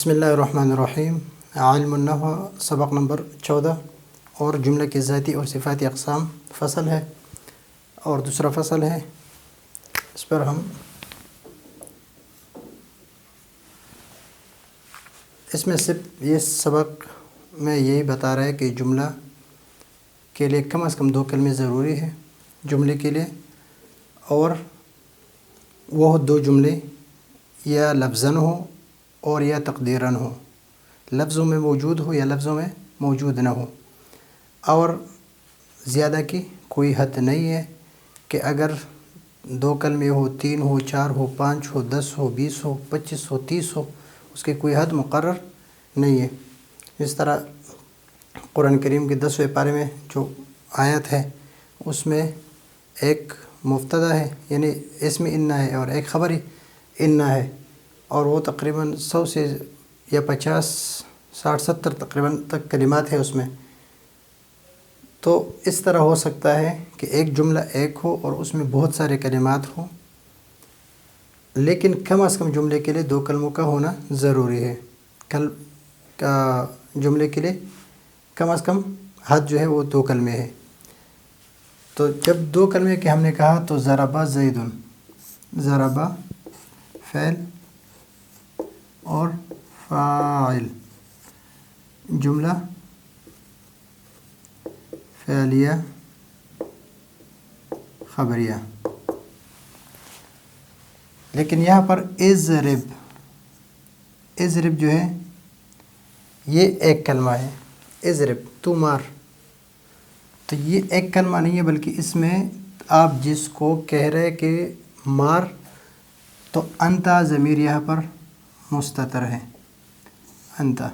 بسم اللہ الرحمن الرحیم۔ علم النحو سبق نمبر 14 اور جملہ کی ذاتی اور صفاتی اقسام فصل ہے اور دوسرا فصل ہے۔ اس پر ہم اس میں صرف یہ سبق میں یہی بتا رہا ہے کہ جملہ کے لیے کم از کم 2 کلمے ضروری ہے جملے کے لیے، اور وہ 2 جملے یا لفظاً ہو اور یا تقدیراً ہو، لفظوں میں موجود ہو یا لفظوں میں موجود نہ ہو، اور زیادہ کی کوئی حد نہیں ہے کہ اگر 2 کلمے ہو، 3 ہو، 4 ہو، 5 ہو، 10 ہو، 20 ہو، 25 ہو، 30 ہو، اس کی کوئی حد مقرر نہیں ہے۔ اس طرح قرآن کریم کے 10ویں پارے میں جو آیت ہے اس میں ایک مبتدا ہے، یعنی اسم انّا ہے، اور ایک خبر انّا ہے، اور وہ تقریباً 100 سے یا 50 60 70 تقریباً تک کلمات ہیں اس میں۔ تو اس طرح ہو سکتا ہے کہ ایک جملہ ایک ہو اور اس میں بہت سارے کلمات ہوں، لیکن کم از کم جملے کے لیے 2 کلموں کا ہونا ضروری ہے۔ جملے کے لیے کم از کم حد جو ہے وہ 2 کلمے ہے۔ تو جب 2 کلمے کے ہم نے کہا تو ضربہ زیدن، ضربہ فعل اور فاعل، جملہ فعلیہ خبریہ۔ لیکن یہاں پر اضرب جو ہے یہ ایک کلمہ ہے، اضرب تو مار، تو یہ ایک کلمہ نہیں ہے، بلکہ اس میں آپ جس کو کہہ رہے کہ مار، تو انتا ضمیر یہاں پر مستتر ہے، انتا،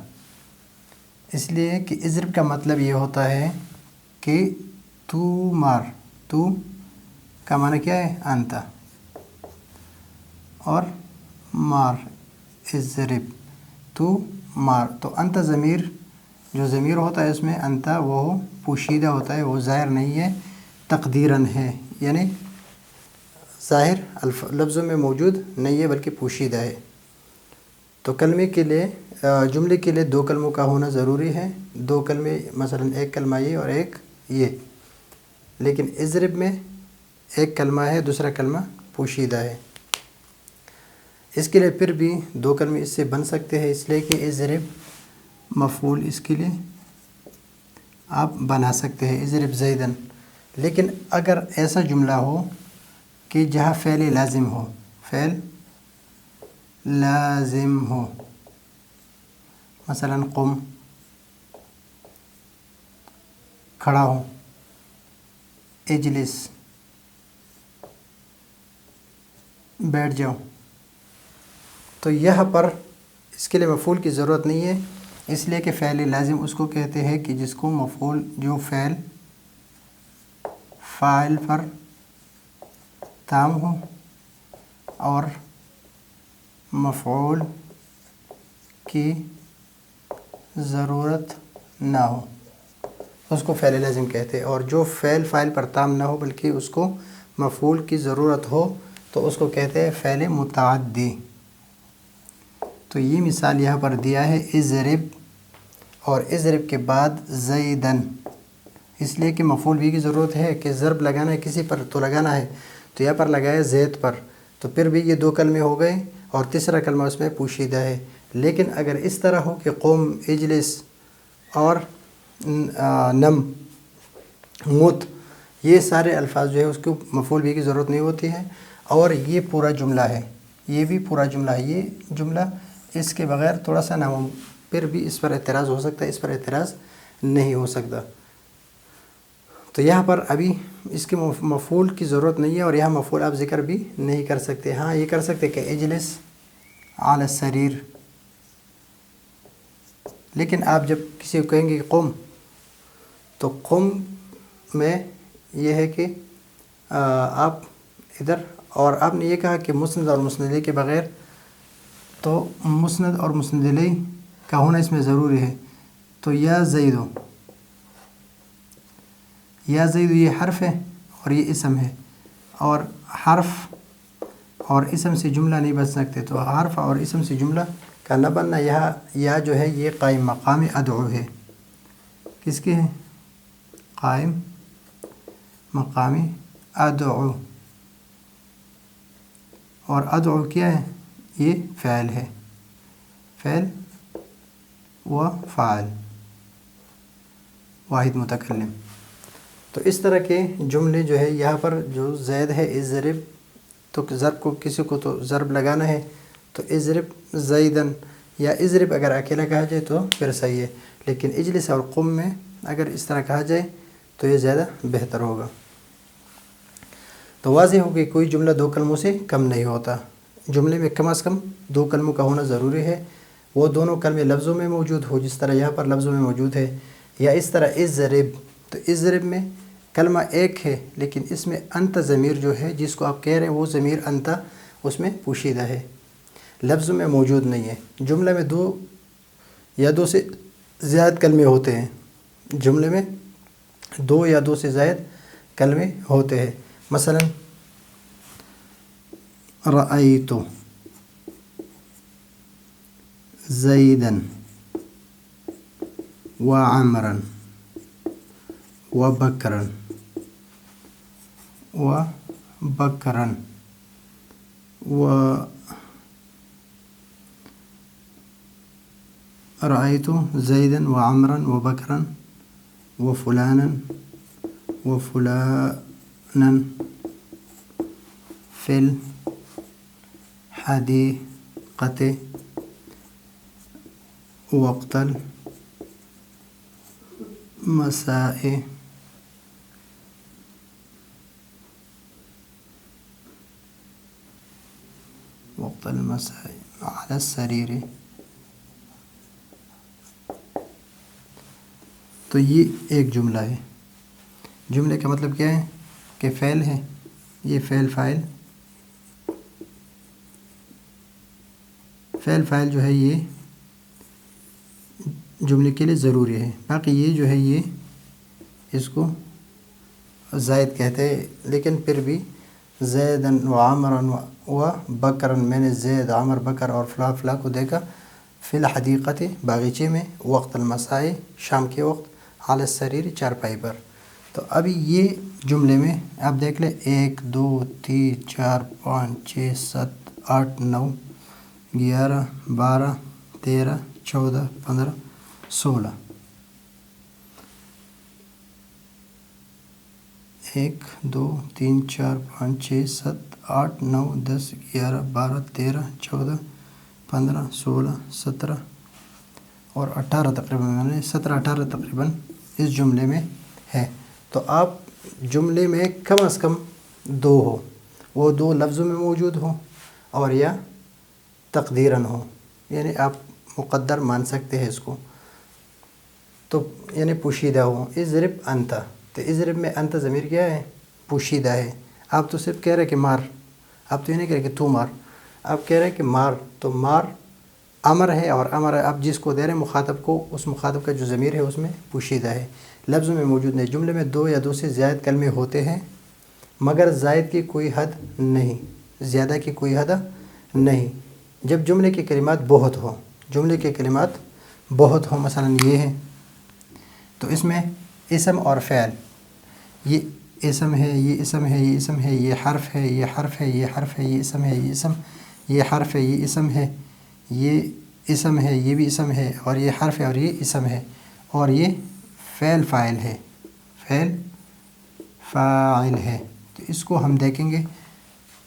اس لیے کہ اضرب کا مطلب یہ ہوتا ہے کہ تو مار، تو کا معنی کیا ہے؟ انتا، اور مار اضرب تو مار، تو انتا ضمیر جو ضمیر ہوتا ہے اس میں انتا وہ پوشیدہ ہوتا ہے، وہ ظاہر نہیں ہے، تقدیراً ہے، یعنی ظاہر لفظوں میں موجود نہیں ہے بلکہ پوشیدہ ہے۔ تو کلمے کے لیے جملے کے لیے 2 کلموں کا ہونا ضروری ہے، 2 کلمے، مثلا ایک کلمہ یہ اور ایک یہ، لیکن اضرب میں ایک کلمہ ہے، دوسرا کلمہ پوشیدہ ہے۔ اس کے لیے پھر بھی 2 کلمے اس سے بن سکتے ہیں، اس لیے کہ اضرب مفعول اس کے لیے آپ بنا سکتے ہیں، اضرب زیدن۔ لیکن اگر ایسا جملہ ہو کہ جہاں فعل لازم ہو، فعل لازم ہو، مثلا قم، کھڑا ہو، اجلس، بیٹھ جاؤ، تو یہاں پر اس کے لیے مفعول کی ضرورت نہیں ہے، اس لیے کہ فعل لازم اس کو کہتے ہیں کہ جس کو مفعول، جو فعل فاعل پر تام ہو اور مفعول کی ضرورت نہ ہو، اس کو فعل لازم کہتے ہیں، اور جو فعل فاعل پر تام نہ ہو بلکہ اس کو مفعول کی ضرورت ہو تو اس کو کہتے ہیں فعل متعدی۔ تو یہ مثال یہاں پر دیا ہے اضرب، اور اضرب کے بعد زیدن، اس لیے کہ مفعول بھی کی ضرورت ہے کہ ضرب لگانا ہے کسی پر تو لگانا ہے، تو یہاں پر لگایا زید پر، تو پھر بھی یہ 2 کلمے ہو گئے اور تیسرا کلمہ اس میں پوشیدہ ہے۔ لیکن اگر اس طرح ہو کہ قم، اجلس اور نم، مت، یہ سارے الفاظ جو ہے اس کو مفعول بھی کی ضرورت نہیں ہوتی ہے، اور یہ پورا جملہ ہے، یہ بھی پورا جملہ ہے، یہ جملہ اس کے بغیر تھوڑا سا پھر بھی اس پر اعتراض ہو سکتا ہے، اس پر اعتراض نہیں ہو سکتا۔ تو یہاں پر ابھی اس کے مفعول کی ضرورت نہیں ہے، اور یہاں مفعول آپ ذکر بھی نہیں کر سکتے۔ ہاں یہ کر سکتے کہ اجلس علی السریر، لیکن آپ جب کسی کو کہیں گے کہ قم، تو قم میں یہ ہے کہ آپ ادھر، اور آپ نے یہ کہا کہ مسند اور مسند الیہ کے بغیر، تو مسند اور مسند الیہ کا ہونا اس میں ضروری ہے۔ تو یا زیدو، یا زیدو یہ حرف ہے اور یہ اسم ہے، اور حرف اور اسم سے جملہ نہیں بن سکتے، تو حرف اور اسم سے جملہ کا نہ بننا، یہاں یا جو ہے یہ قائم مقام ادعو ہے، کس کے ہے؟ قائم مقام ادعو، اور ادعو کیا ہے؟ یہ فعل ہے، فعل و فاعل واحد متکلم۔ تو اس طرح کے جملے جو ہے یہاں پر جو زید ہے اضرب، تو ضرب کو کسی کو تو ضرب لگانا ہے، تو اضرب زیدن یا اضرب اگر اکیلا کہا جائے تو پھر صحیح ہے، لیکن اجلس اور قم میں اگر اس طرح کہا جائے تو یہ زیادہ بہتر ہوگا۔ تو واضح ہو کہ کوئی جملہ دو کلموں سے کم نہیں ہوتا، جملے میں کم از کم دو کلموں کا ہونا ضروری ہے، وہ دونوں کلمے لفظوں میں موجود ہو، جس طرح یہاں پر لفظوں میں موجود ہے، یا اس طرح اضرب، تو اضرب میں کلمہ ایک ہے لیکن اس میں انت ضمیر جو ہے جس کو آپ کہہ رہے ہیں وہ ضمیر انت اس میں پوشیدہ ہے، لفظ میں موجود نہیں ہے۔ جملے میں دو یا دو سے زائد کلمے ہوتے ہیں، جملے میں دو یا دو سے زائد کلمے ہوتے ہیں، مثلا رأیت زیدن وعمرا وبکرا رأيت زيدا وعمرا وبكرا وفلانا في الحديقة وقت المساء على السرير۔ تو یہ ایک جملہ ہے، جملے کا مطلب کیا ہے کہ فعل ہے، یہ فعل فاعل جو ہے یہ جملے کے لیے ضروری ہے، باقی یہ جو ہے یہ اس کو زائد کہتے ہیں، لیکن پھر بھی زیدن و عمرن و بکرن، میں نے زید عمر بکر اور فلاں کو دیکھا، فی الحدیقت باغیچے میں، وقت المساء شام کے وقت، علی السریر چارپائی پر۔ تو ابھی یہ جملے میں آپ دیکھ لیں 1 2 3 4 5 6 7 8 9 11 12 13 14 15 16، 1 2 3 4 5 6 7 8 9 10 11 12 13 14 15 16 17 اور 18 تقریباً 17 18 تقریباً اس جملے میں ہے۔ تو آپ جملے میں کم از کم دو ہو، وہ دو لفظوں میں موجود ہو اور یا تقدیراً ہو، یعنی آپ مقدر مان سکتے ہیں اس کو، تو یعنی پوشیدہ ہو۔ اضرب انت، تو اضرب میں انت ضمیر کیا ہے؟ پوشیدہ ہے۔ آپ تو صرف کہہ رہے کہ مار، آپ تو یہ نہیں کہہ رہے کہ تو مار، آپ کہہ رہے کہ مار، تو مار امر ہے، اور امر آپ جس کو دے رہے ہیں مخاطب کو، اس مخاطب کا جو ضمیر ہے اس میں پوشیدہ ہے، لفظوں میں موجود نہیں۔ جملے میں دو یا دو سے زائد کلمے ہوتے ہیں مگر زائد کی کوئی حد نہیں، زیادہ کی کوئی حد نہیں۔ جب جملے کی کلمات بہت ہوں، جملے کے کلمات بہت ہوں، مثلا یہ ہے، تو اس میں اسم اور فعل، یہ اسم ہے، یہ اسم ہے، یہ اسم ہے، یہ حرف ہے، یہ حرف ہے، یہ حرف ہے، یہ اسم ہے، یہ اسم، یہ حرف ہے، یہ اسم ہے، یہ اسم ہے، یہ بھی اسم ہے، اور یہ حرف ہے اور یہ اسم ہے، اور یہ فعل فاعل ہے، فعل فاعل ہے۔ تو اس کو ہم دیکھیں گے،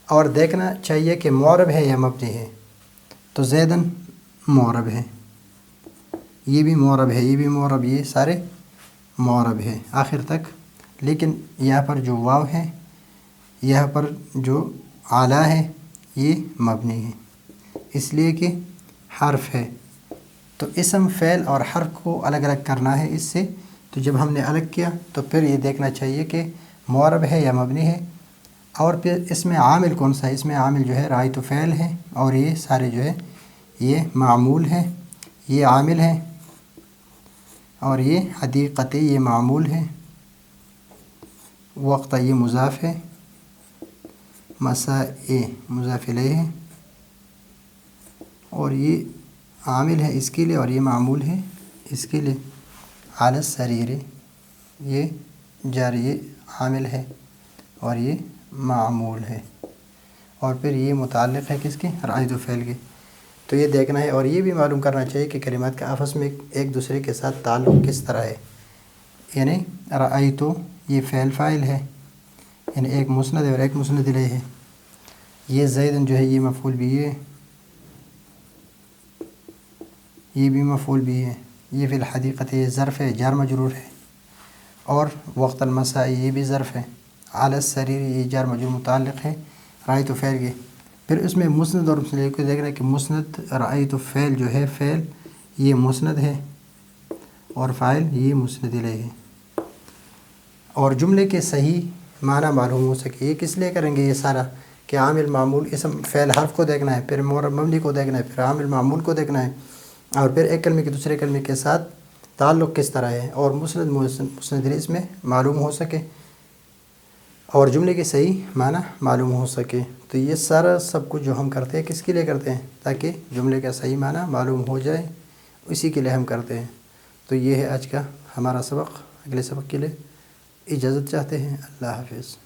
اور دیکھنا چاہیے کہ معرب ہے یا مبنی ہے۔ تو زیدن معرب ہے، یہ بھی معرب ہے، یہ بھی معرب، یہ سارے معرب ہے آخر تک، لیکن یہاں پر جو واو ہے، یہاں پر جو اعلیٰ ہے، یہ مبنی ہے، اس لیے کہ حرف ہے۔ تو اسم فعل اور حرف کو الگ الگ کرنا ہے اس سے، تو جب ہم نے الگ کیا تو پھر یہ دیکھنا چاہیے کہ معرب ہے یا مبنی ہے، اور پھر اس میں عامل کون سا ہے؟ اس میں عامل جو ہے رأیت فعل ہے، اور یہ سارے جو ہے یہ معمول ہے، یہ عامل ہے، اور یہ حدیقت یہ معمول ہے، وقت یہ مضاف ہے، مساء مضاف الیہ ہے، اور یہ عامل ہے اس کے لیے اور یہ معمول ہے اس کے لیے. علی السریر یہ جار یہ عامل ہے اور یہ معمول ہے اور پھر یہ متعلق ہے کس کے؟ رأیت فعل کے. تو یہ دیکھنا ہے اور یہ بھی معلوم کرنا چاہیے کہ کلمات کے آپس میں ایک دوسرے کے ساتھ تعلق کس طرح ہے. یعنی رأیت یہ فعل فاعل ہے، یعنی ایک مسند ہے اور ایک مسند الیہ ہے. یہ زید جو ہے یہ مفعول بھی ہے، یہ بھی مفعول بھی ہے. یہ فی الحقیقت یہ ظرف ہے، جار مجرور ہے. اور وقت المساء یہ بھی ظرف ہے. علی السریر یہ جار مجرور متعلق ہے رأیت فعل کے. پھر اس میں مسند اور مسند کو دیکھنا ہے کہ مسند رأیت فعل جو ہے فعل یہ مسند ہے اور فاعل یہ مسند الیہ ہے. اور جملے کے صحیح معنی معلوم ہو سکے یہ کس لیے کریں گے یہ سارا کہ عامل معمول اسم فعل حرف کو دیکھنا ہے، پھر معرب مبنی کو دیکھنا ہے، پھر عامل معمول کو دیکھنا ہے اور پھر ایک کلمے کے دوسرے کلمے کے ساتھ تعلق کس طرح ہے اور مسند مسند الیہ اس میں معلوم ہو سکے اور جملے کے صحیح معنی معلوم ہو سکے. تو یہ سارا سب کچھ جو ہم کرتے ہیں کس کے لیے کرتے ہیں؟ تاکہ جملے کا صحیح معنی معلوم ہو جائے، اسی کے لیے ہم کرتے ہیں. تو یہ ہے آج کا ہمارا سبق. اگلے سبق کے لیے اجازت چاہتے ہیں. اللہ حافظ.